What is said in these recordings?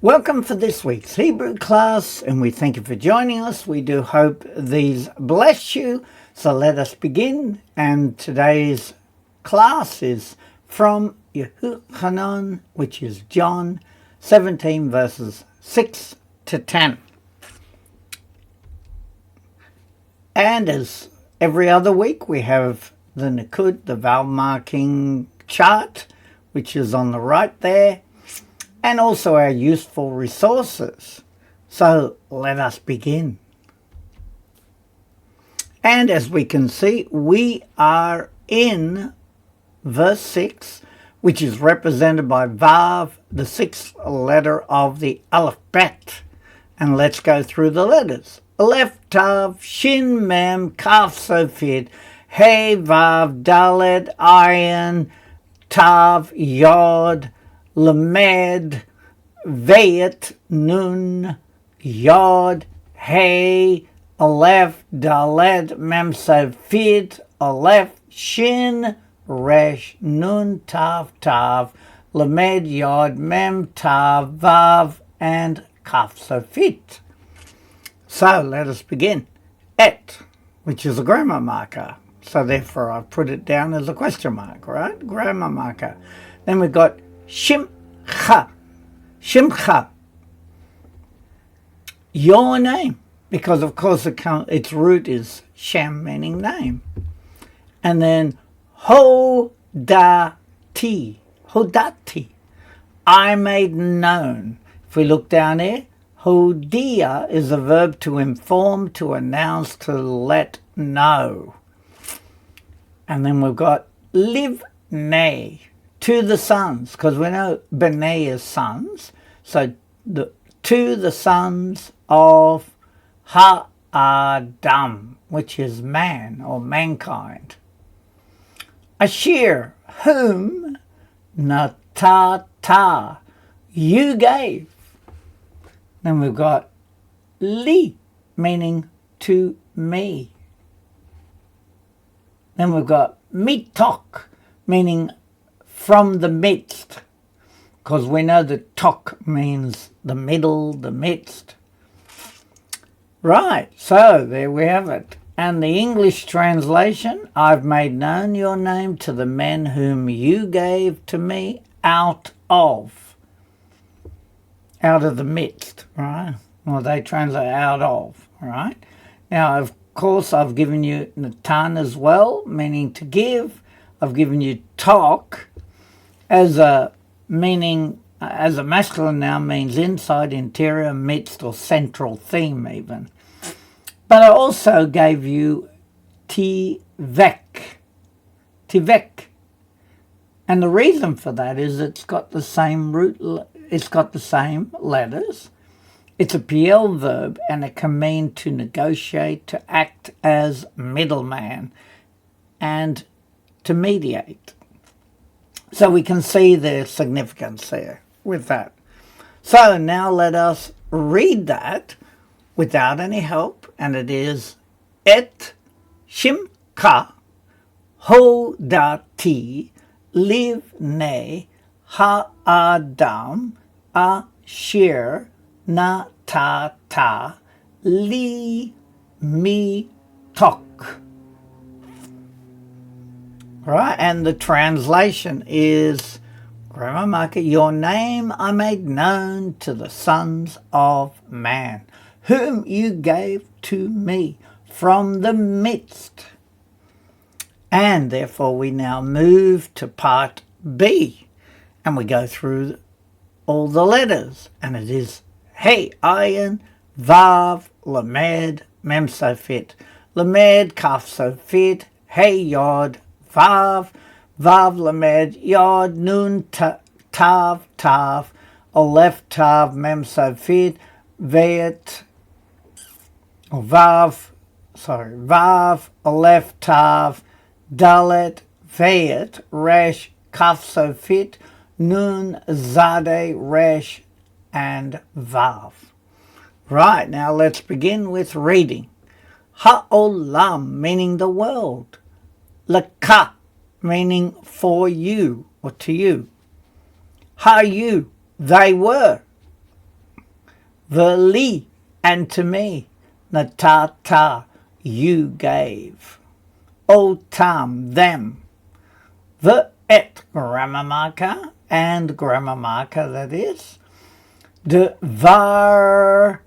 Welcome for this week's Hebrew class, and we thank you for joining us. We do hope these bless you. So let us begin. And today's class is from Yehuchanan, which is John 17 verses 6 to 10. And as every other week, we have the Nikud, the vowel marking chart, which is on the right there, and also our useful resources. So let us begin. And as we can see, we are in verse 6, which is represented by Vav, the sixth letter of the alphabet. And let's go through the letters. Aleph, Tav, Shin, Mem, Kaf, Sofit, Hey, Vav, Dalet, Ayin, Tav, Yod, Lamed, Vayet, Nun, Yod, Hey, Aleph, Dalet, Mem, Sofit, Aleph, Shin, Resh, Nun, Tav, Tav, Lamed, Yod, Mem, Tav, Vav, and Kaf, Sofit. So let us begin. Et, which is a grammar marker. So therefore I've put it down as a question mark, right? Grammar marker. Then we've got Shimcha. Shimcha. Your name. Because of course its root is Shem, meaning name. And then Hodati. Hodati. I made known. If we look down here, Hodia is a verb to inform, to announce, to let know. And then we've got Livnei, to the sons, because we know B'nai is sons. So to the sons of Ha'adam, which is man or mankind. Ashir, whom Natata, you gave. Then we've got Li, meaning to me. Then we've got Mitok, meaning from the midst, because we know that Tok means the middle, the midst. Right, so there we have it. And the English translation, I've made known your name to the men whom you gave to me out of the midst, right? Well, they translate out of, right? Now, of course, I've given you Natan as well, meaning to give. I've given you Tok as a masculine noun, means inside, interior, midst, or central theme even. But I also gave you Tivek. Tivek. And the reason for that is it's got the same root. It's got the same letters. It's a PL verb, and it can mean to negotiate, to act as middleman, and to mediate. So we can see the significance there with that. So now let us read that without any help, and it is Et Shimcha Hodati Livnei Ha'adam Ashir Natata Li Mitok. Right, and the translation is, grammar marker, your name I made known to the sons of man, whom you gave to me from the midst. And therefore we now move to part B, and we go through all the letters, and it is Hey, Ayin, Vav, Lamed, Mem Sofit, Lamed, Kaf Sofit, Hey, Yod, Vav, Vav, Lamed, Yod, Nun, Tav, Tav, Aleph, Tav, Mem Sofit, Vayet, Vav, Aleph, Tav, Dalet, Vayet, Resh, Kaf Sofit, Nun, Zade, Resh, and Vav. Right, now let's begin with reading. Ha'olam, meaning the world. Laka, meaning for you or to you. Ha you, they were. V'li, and to me. Natata, you gave. Otam, them. V'et, grammar marker, and grammar marker that is. Dvarka,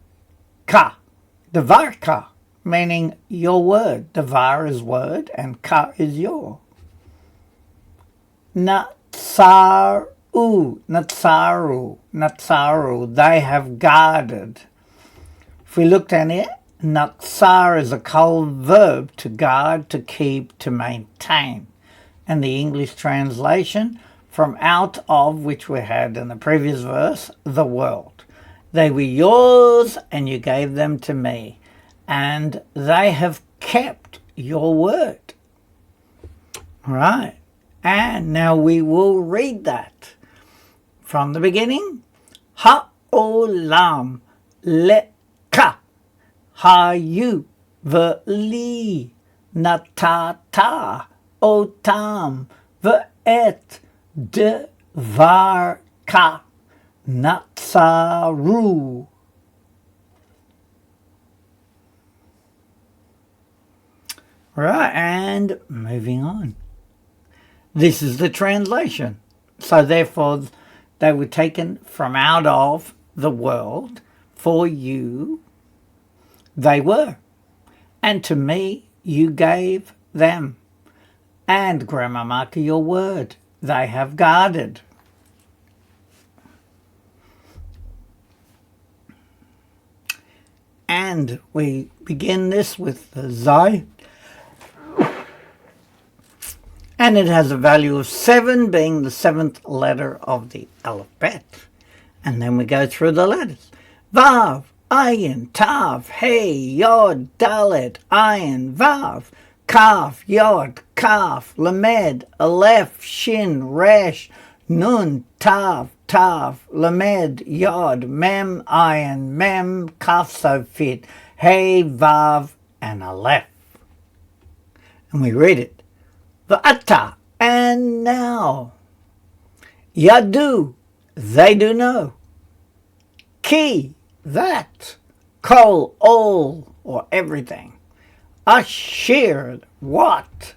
Dvarka, meaning your word. Dvar is word and ka is your. Natsaru, they have guarded. If we looked at it, natsar is a cold verb, to guard, to keep, to maintain. And the English translation, from out of, which we had in the previous verse, the world. They were yours and you gave them to me, and they have kept your word. Right. And now we will read that from the beginning. Ha'olam leka hayu v'li natata otam v'et dvarka natsaru. Right, and moving on. This is the translation. So therefore, they were taken from out of the world. For you, they were. And to me, you gave them. And grammar marker, your word, they have guarded. And we begin this with the Zai. And it has a value of 7, being the 7th letter of the alphabet. And then we go through the letters. Vav, Ayin, Tav, Hey, Yod, Dalet, Ayin, Vav, Kaf, Yod, Kaf, Lamed, Aleph, Shin, Resh, Nun, Tav, Tav, Lamed, Yod, Mem, Ayin, Mem, Kaf, Sofit, Hey, Vav, and Aleph. And we read it. V'ata, and now. Yadu, they do know. Ki, that. Kol, all, or everything. Ashir, what.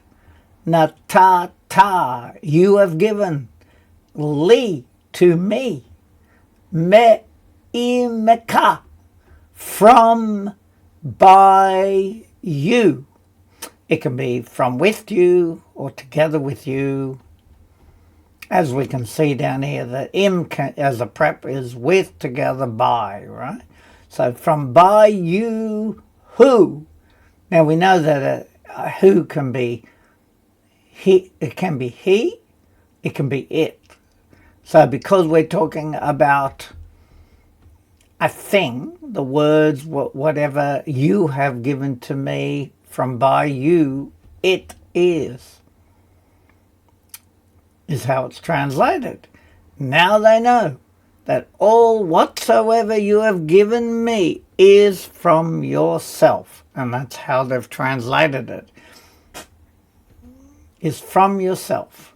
Natata, you have given. Li, to me. Me'imeka, from, by, you. It can be from with you or together with you. As we can see down here, the im as a prep is with, together, by, right? So from by you, who. Now we know that a who can be he, it can be he, it can be it. So because we're talking about a thing, the words, whatever you have given to me, from by you, it is how it's translated. Now they know that all whatsoever you have given me is from yourself. And that's how they've translated it. Is from yourself.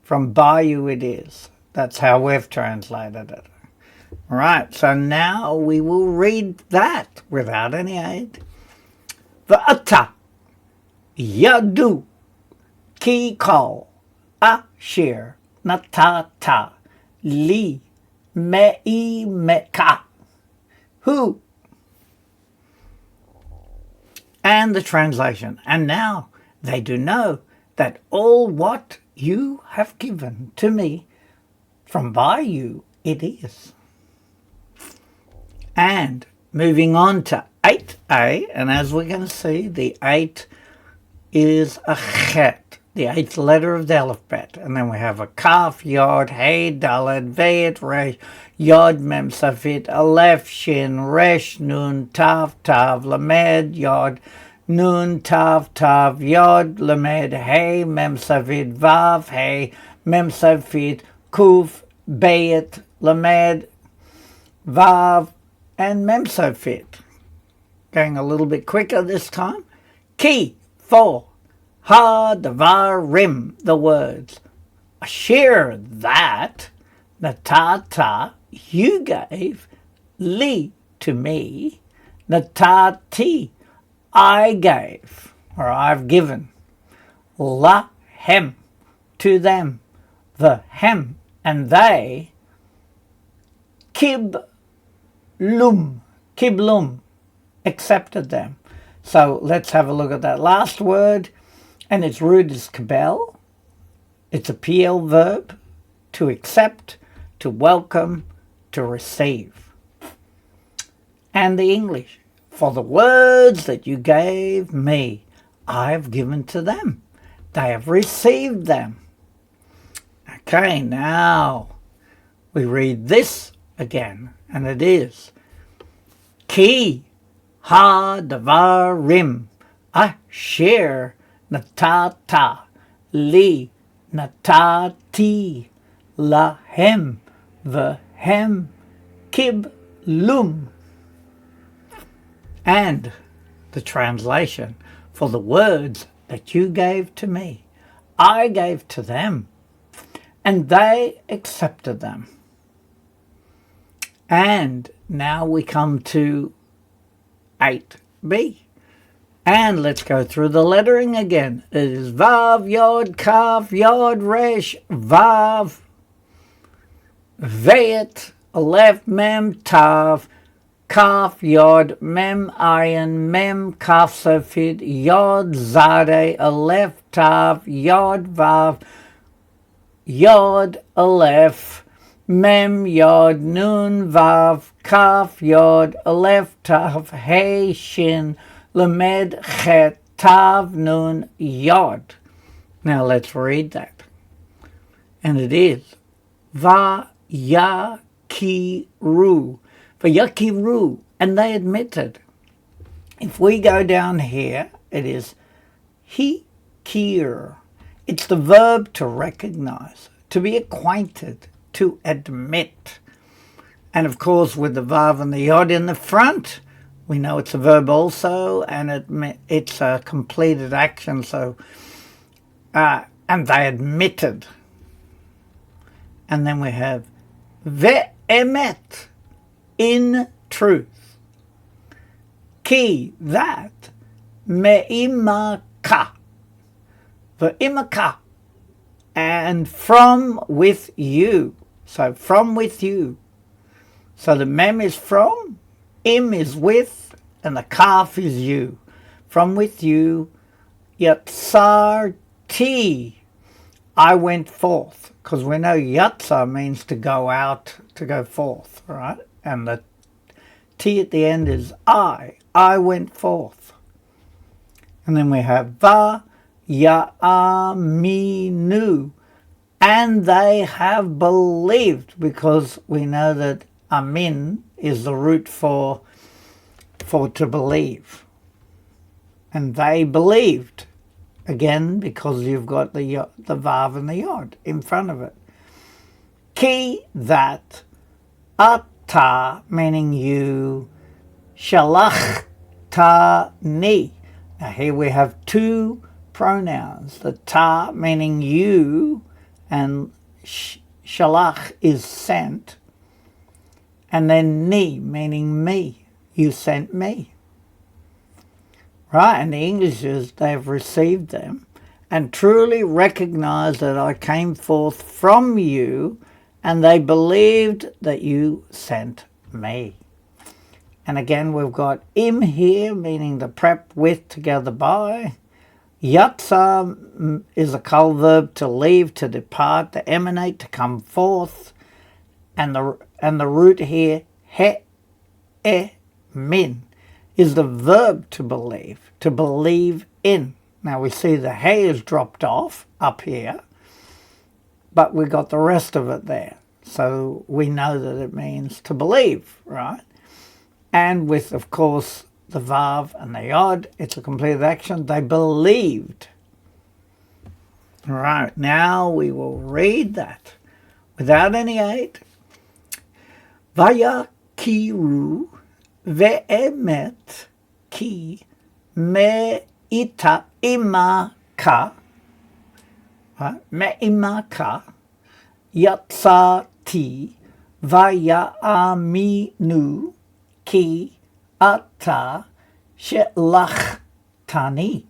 From by you it is. That's how we've translated it. Right, so now we will read that without any aid. V'ata yadu ki kol asher natata li me'imeka, who. And the translation. And now they do know that all what you have given to me, from by you it is. And moving on to 8a, and as we're going to see, the 8 is a chet, the 8th letter of the alphabet. And then we have a kaf, yod, hey, dalet, vet, resh, yod, mem, safit, aleph, shin, resh, nun, tav, tav, lamed, yod, nun, tav, tav, yod, lamed, hey, mem, safit, vav, hey, mem, safit, kuf, bet, lamed, vav, and mem, safit. Going a little bit quicker this time. Ki, for, ha, davar, rim, the words. Asher, that, natata, you gave, li, to me, natati, I gave, or I've given, lahem, to them, the hem, and they, kiblum, accepted them. So let's have a look at that last word, and its root is kabel. It's a PL verb, to accept, to welcome, to receive. And the English, for the words that you gave me, I have given to them. They have received them. Okay, now we read this again, and it is Ki ha-davarim asher natata li natati lahem v'hem kiblum. And the translation, for the words that you gave to me, I gave to them, and they accepted them. And now we come to 8b. And let's go through the lettering again. It is Vav, Yod, Kaf, Yod, Resh, Vav, Vet, Aleph, Mem, Tav, Kaf, Yod, Mem, Ayin, Mem, Kaf, Safid, Yod, Zade, Aleph, Tav, Yod, Vav, Yod, Aleph, Mem, Yod, Nun, Vav, Kaf, Yod, Aleph, Tav, Hey, Shin, Lamed, Chet, Tav, Nun, Yod. Now let's read that. And it is Vayakiru. Vayakiru. And they admitted. If we go down here, it is hikir. It's the verb to recognize, to be acquainted, to admit. And of course, with the Vav and the Yod in the front, we know it's a verb also, and it's a completed action. So, and they admitted. And then we have ve'emet, in truth. Ki, that, me'imaka, ve'imaka, and from with you. So from with you. So the mem is from, im is with, and the kaf is you. From with you, yatsarti, I went forth. Because we know yatsa means to go out, to go forth, right? And the T at the end is I went forth. And then we have va ya'aminu, and they have believed, because we know that amin is the root for to believe. And they believed, again, because you've got the vav and the yod in front of it. Ki, that, ata, meaning you, shalach ta ni. Now here we have two pronouns, the ta meaning you, and shalach is sent, and then ni meaning me. You sent me. Right, and the English is they've received them and truly recognized that I came forth from you, and they believed that you sent me. And again, we've got im here, meaning the prep with, together by. Yatsa is a kal verb, to leave, to depart, to emanate, to come forth. And the root here, he, min, is the verb to believe in. Now we see the hey is dropped off up here, but we got the rest of it there. So we know that it means to believe, right? And with, of course, the vav and the yod, it's a completed action. They believed. All right, now we will read that without any aid. Vayakiru ve'emet ki me'ita imaka, me'imaka yatsati vaya'aminu ki ata shelach-tani.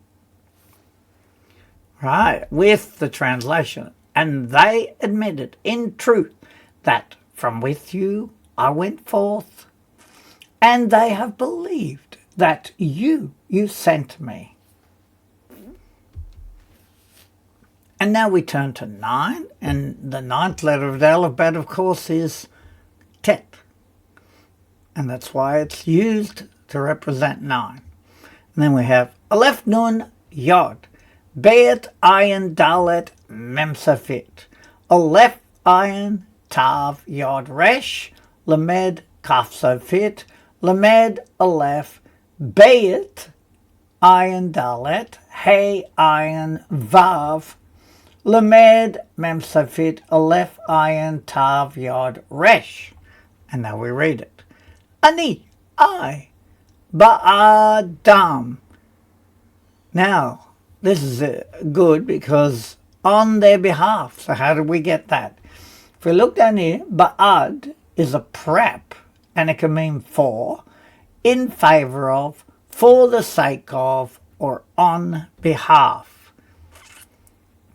Right, with the translation. And they admitted in truth that from with you I went forth, and they have believed that you sent me. And now we turn to 9, and the 9th letter of the alphabet, of course, is Tet. And that's why it's used to represent 9. And then we have Aleph Nun Yod, Bet Ayin Dalet Mem Safit, Aleph Ayin Tav Yod Resh, Lamed Kaf Safit, Lamed Aleph, Bet Ayin Dalet, Hey Ayin Vav, Lamed Mem Safit, Aleph Ayin Tav Yod Resh. And now we read it. Ani, I, Ba'adam. Now, this is good because on their behalf. So how did we get that? If we look down here, Ba'ad is a prep, and it can mean for, in favor of, for the sake of, or on behalf.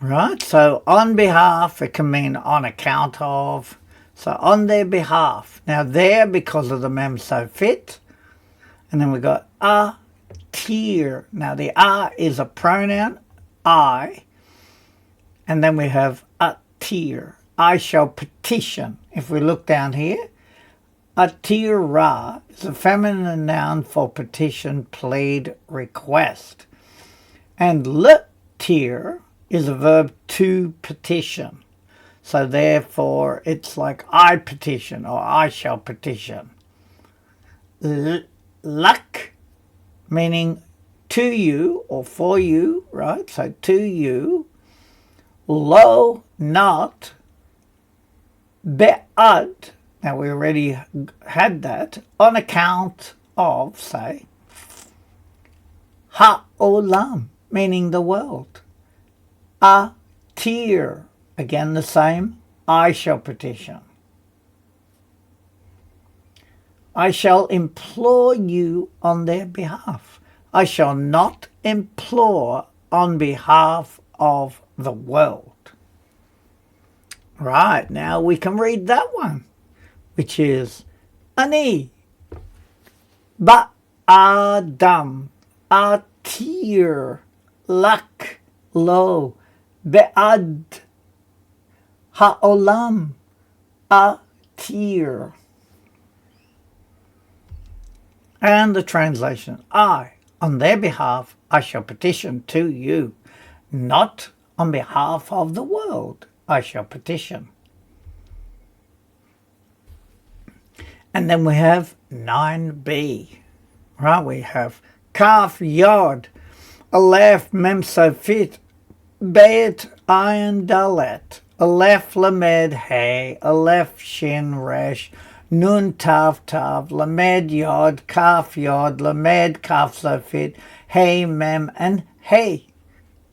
Right? So on behalf, it can mean on account of. So on their behalf. Now there, because of the mem so fit. And then we got a tier. Now the a is a pronoun, I. And then we have a tier. I shall petition. If we look down here, a tira is a feminine noun for petition, plead, request. And tier is a verb to petition. So therefore, it's like I petition or I shall petition. Luck, meaning to you or for you, right? So to you. Lo, not. Be'ad, now we already had that, on account of, say. Ha'olam, meaning the world. A tier, again the same, I shall petition. I shall implore you on their behalf. I shall not implore on behalf of the world. Right, now we can read that one, which is Ani Ba'adam Atir Lak Lo Be'ad Ha'olam Atir. And the translation, I, on their behalf, I shall petition to you, not on behalf of the world. I shall petition. And then we have 9b. Right, we have Kaf Yod, Aleph Mem Sofit, Bet Ayin Dalet, Aleph Lamed Hey, Aleph Shin Resh, Nun Tav Tav, Lamed Yod, Kaf Yod, Lamed Kaf Sofit, Hey Mem, and Hey.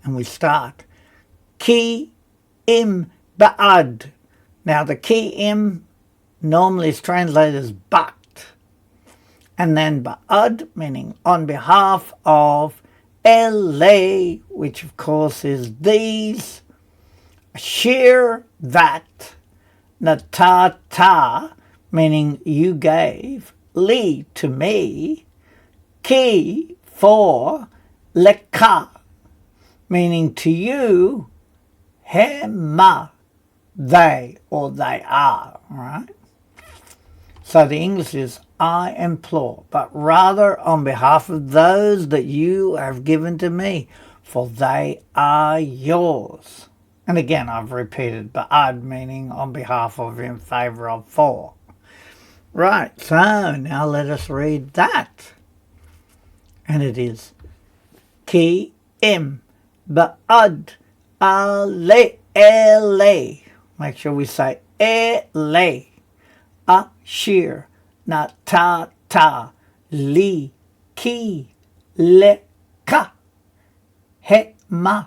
And we start. Ki Im Ba'ad. Now the ki im normally is translated as but. And then Ba'ad, meaning on behalf of, Ele, which of course is these, Shir, that, Natata, meaning you gave, Li, to me, Ki, for, Leka, meaning to you, Hema, they or they are, right? So the English is I implore, but rather on behalf of those that you have given to me, for they are yours. And again, I've repeated ba'ad, meaning on behalf of, in favor of, for. Right, so now let us read that. And it is Ki im ba'ad ele. Make sure we say ele. Ashir natata li ki leka hema.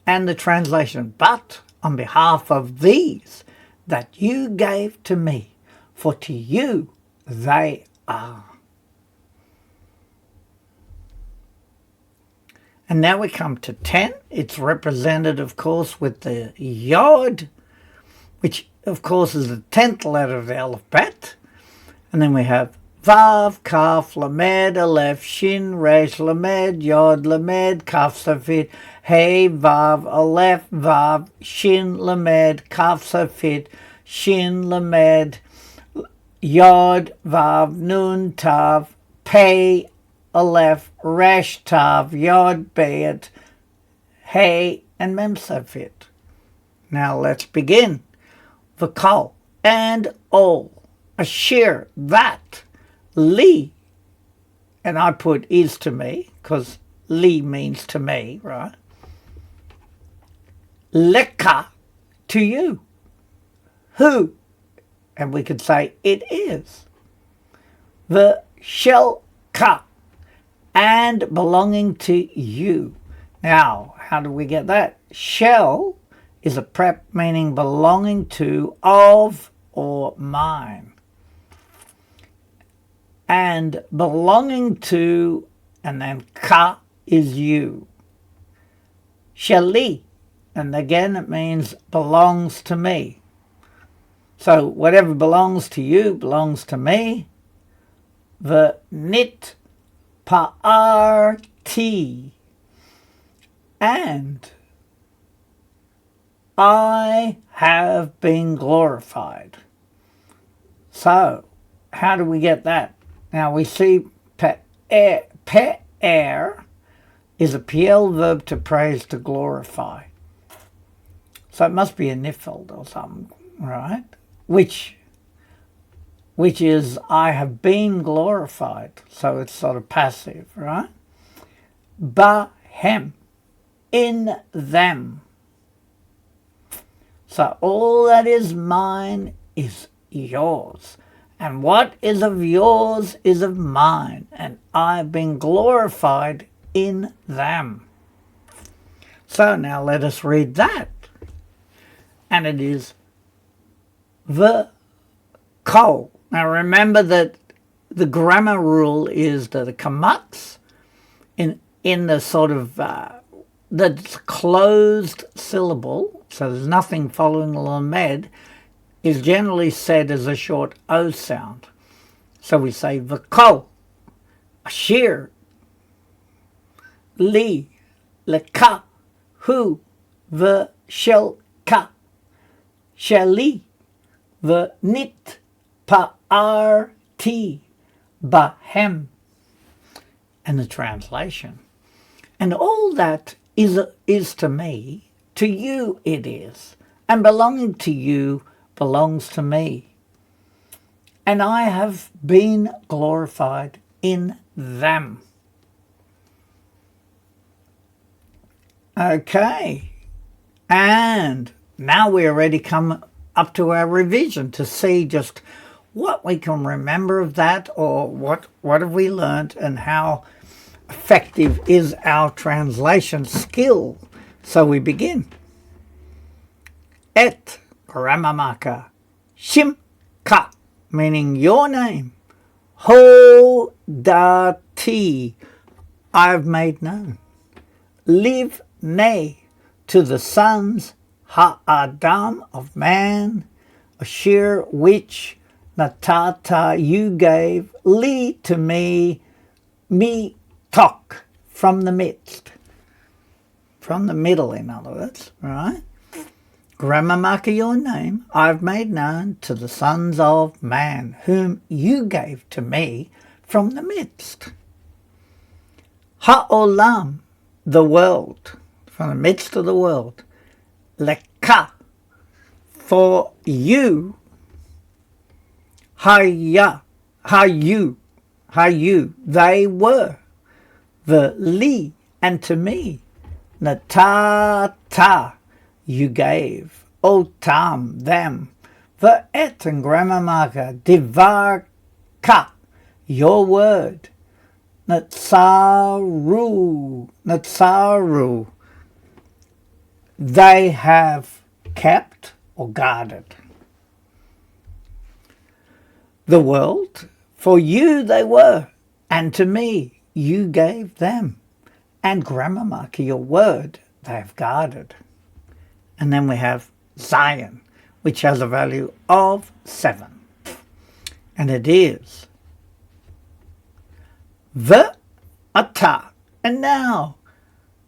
And the translation, but on behalf of these that you gave to me, for to you they are. And now we come to 10. It's represented, of course, with the Yod, which, of course, is the 10th letter of the alphabet. And then we have Vav, Kaf, Lamed, Aleph, Shin, Resh, Lamed, Yod, Lamed, Kaf, Safit, Hey, Vav, Aleph, Vav, Shin, Lamed, Kaf, Safit, Shin, Lamed, Yod, Vav, Nun, Tav, Pei, Aleph, Resh, Tav, Yod, Bayat, Hey, and Mem, Safit. Now let's begin. V'kol, and all, Asher, that, Li, and I put is to me, because Li means to me, right? Leka, to you. Who, and we could say it is. The Shelka, and belonging to you. Now, how do we get that? Shel is a prep meaning belonging to, of, or mine. And belonging to, and then ka is you. Sheli, and again it means belongs to me. So whatever belongs to you belongs to me. The nit pa'arti, and I have been glorified. So how do we get that? Now we see pe'er is a PL verb to praise, to glorify. So it must be a nifeld or something, right? Which is I have been glorified. So it's sort of passive, right? Bahem, in them. So all that is mine is yours. And what is of yours is of mine, and I've been glorified in them. So now let us read that. And it is the kol. Now remember that the grammar rule is that the kamatz in the sort of the closed syllable, so there's nothing following the lamed, is generally said as a short O sound. So we say v'kol, ashir, li, leka, hu, v'shelka, sheli, v'nit, pa'arti, bahem. And the translation. And all that is to me, to you it is, and belonging to you belongs to me. And I have been glorified in them. Okay. And now we're ready to come up to our revision to see just what we can remember of that, or what have we learned, and how effective is our translation skill. So we begin. Et Ramamaka, Shimka, meaning your name. Hodati, I've made known. Live ne, to the sons, Ha'adam, of man, Ashir, which, Natata, you gave, Li, to me, me, tok, from the midst. From the middle, in other words, right? Grammamaka, your name, I've made known to the sons of man, whom you gave to me from the midst. Ha'olam, the world, from the midst of the world. Leka, for you. Haya, hayu, they were. The li, and to me. Natata, you gave. Otam, them. The et and grammar marker. Divar ka, your word. Natsaru, they have kept or guarded. the world. For you they were, and to me you gave them. And grammar marker, your word, they have guarded. And then we have Zion, which has a value of 7. And it is Ata. And now,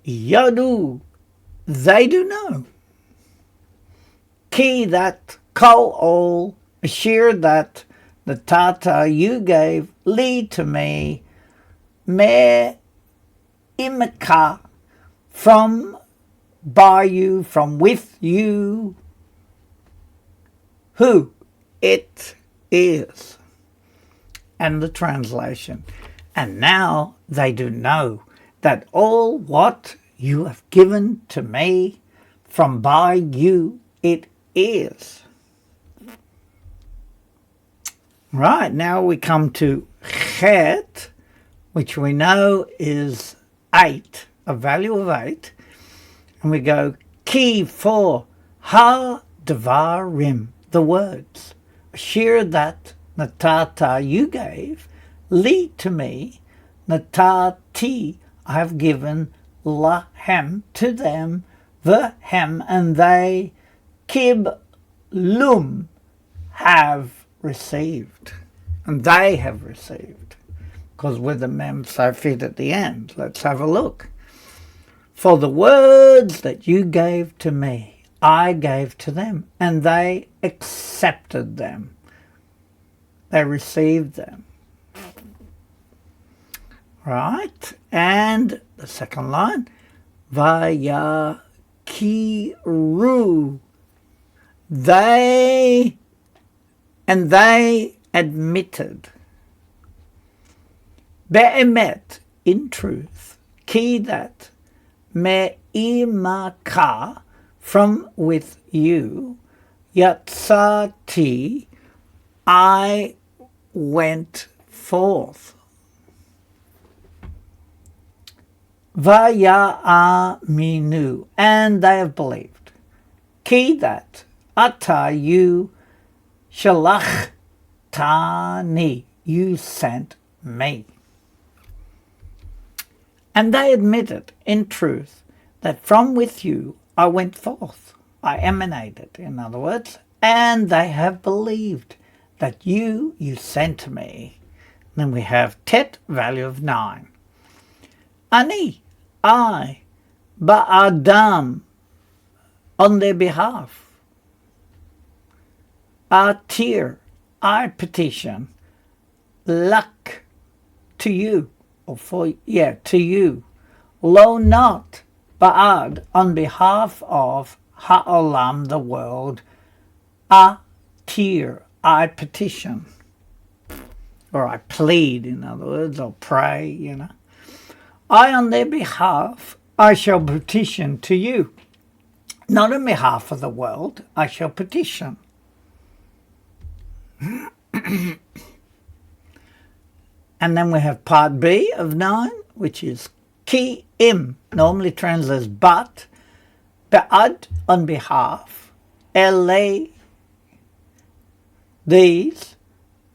Yadu, they do know. Ki, that kol all, Ashir, that the Tata you gave, Li to me, Me imaka, from by you, from with you, who it is. And the translation. And now they do know that all what you have given to me, from by you it is. Right, now we come to Chet, which we know is 8, a value of 8. And we go, Ki, for ha devarim, the words. Shir, that natata you gave, li to me, natati I have given, lahem to them, vehem and they, kib lum have received. And they have received. Because with the mem safit at the end. Let's have a look. For the words that you gave to me, I gave to them, and they accepted them. They received them. Right? And the second line, Vayakiru. They admitted. Be'emet, in truth, ki, that me'imaka, from with you, yatsati, I went forth. Vaya'aminu, and they have believed. Ki, that ata you shalach-tani, you sent me. And they admitted, in truth, that from with you I went forth. I emanated, in other words, and they have believed that you sent me. Then we have tet, value of 9. Ani, I, ba'adam, on their behalf. Atir, I petition. Lak, to you. To you. Lo, not, ba'ad, on behalf of ha'olam, the world. Atir, I petition. Or I plead, in other words, or pray, I, on their behalf, I shall petition to you. Not on behalf of the world, I shall petition. And then we have part B of 9, which is ki im, normally translates but, be'ad, on behalf, ele, these,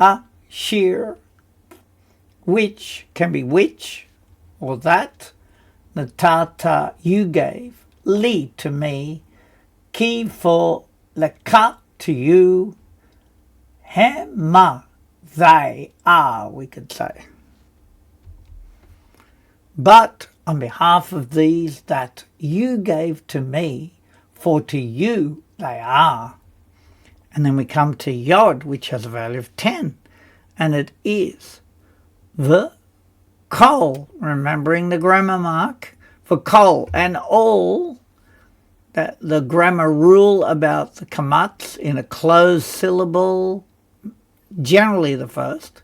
ashir, which, can be which, or that, natata, you gave, li, to me, ki, for, leka, to you, hema, they are, we could say. But on behalf of these that you gave to me, for to you they are. And then we come to Yod, which has a value of 10. And it is the kol, remembering the grammar mark for kol, and all, that the grammar rule about the kamats in a closed syllable, generally the first.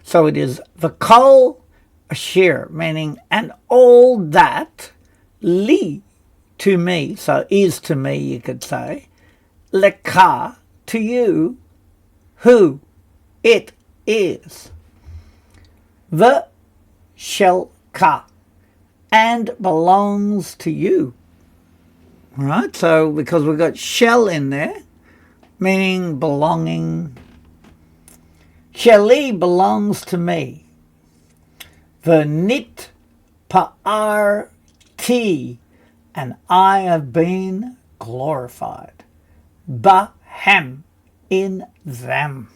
So it is the kol ashir, meaning and all that, li, to me, so is to me, you could say, leka, to you, who it is, the shelka, and belongs to you. Right, so because we've got shell in there, meaning belonging. Sheli belongs to me. V'nit pa'arti, and I have been glorified. Bahem, in them.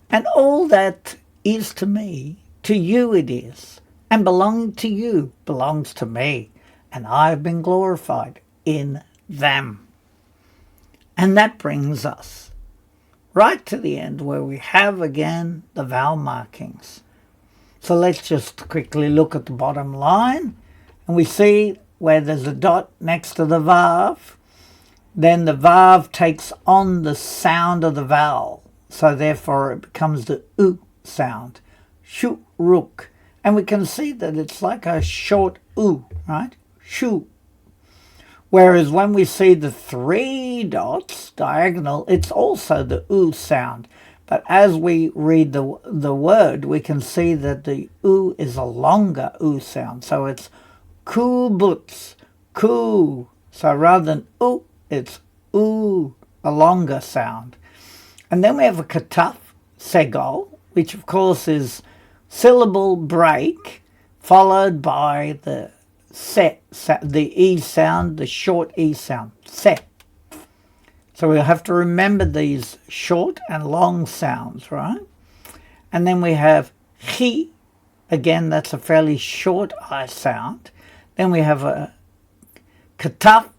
And all that is to me, to you it is, and belonging to you belongs to me, and I have been glorified in them. And that brings us right to the end where we have again the vowel markings. So let's just quickly look at the bottom line, and we see where there's a dot next to the vav, then the vav takes on the sound of the vowel. So therefore it becomes the U sound. Shuruk. And we can see that it's like a short U, right? Shu. Whereas when we see the 3 dots diagonal, it's also the U sound. But as we read the word, we can see that the U is a longer U sound. So it's kubutz, ku. So rather than U, it's U, a longer sound. And then we have a kataf, segol, which of course is syllable break, followed by the the E sound, the short E sound, se. So we'll have to remember these short and long sounds, right? And then we have chi, again, that's a fairly short I sound. Then we have a kataf,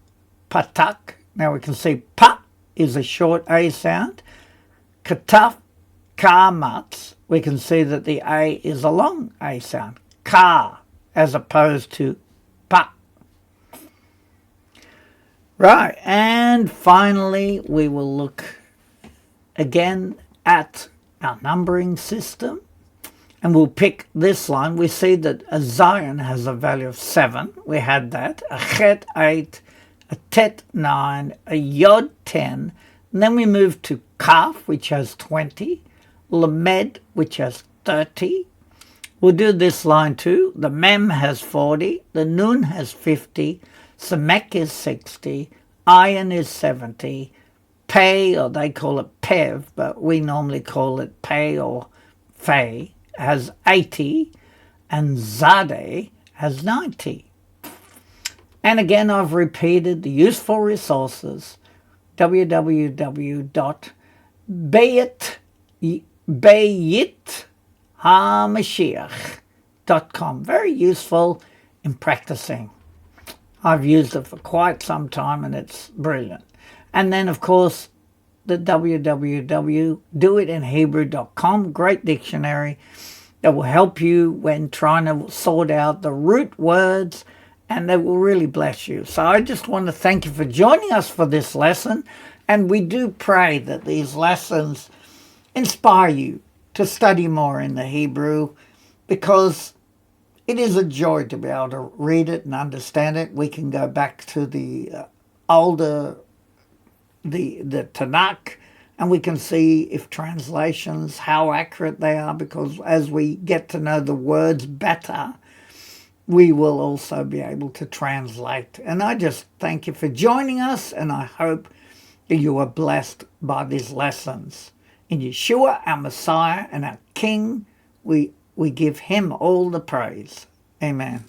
patak. Now we can see pa is a short A sound. Kataf, kamatz, we can see that the A is a long A sound. Ka, as opposed to pa. Right, and finally we will look again at our numbering system. And we'll pick this line. We see that a Zion has a value of 7. We had that. A Chet 8, a Tet 9, a Yod 10. And then we move to Kaf, which has 20. Lamed, which has 30. We'll do this line too. The Mem has 40. The Nun has 50. Samek is 60. Ayin is 70. Pei, or they call it Pev, but we normally call it Pei or Fei, has 80, and Zadeh has 90. And again, I've repeated the useful resources, www.beyithamashiach.com. Very useful in practicing. I've used it for quite some time and it's brilliant. And then, of course, the www.doitinhebrew.com, great dictionary that will help you when trying to sort out the root words, and they will really bless you. So I just want to thank you for joining us for this lesson, and we do pray that these lessons inspire you to study more in the Hebrew, because it is a joy to be able to read it and understand it. We can go back to the older the Tanakh, and we can see if translations, how accurate they are, because as we get to know the words better, we will also be able to translate. And I just thank you for joining us, and I hope that you are blessed by these lessons. In Yeshua, our Messiah and our King, we give him all the praise. Amen.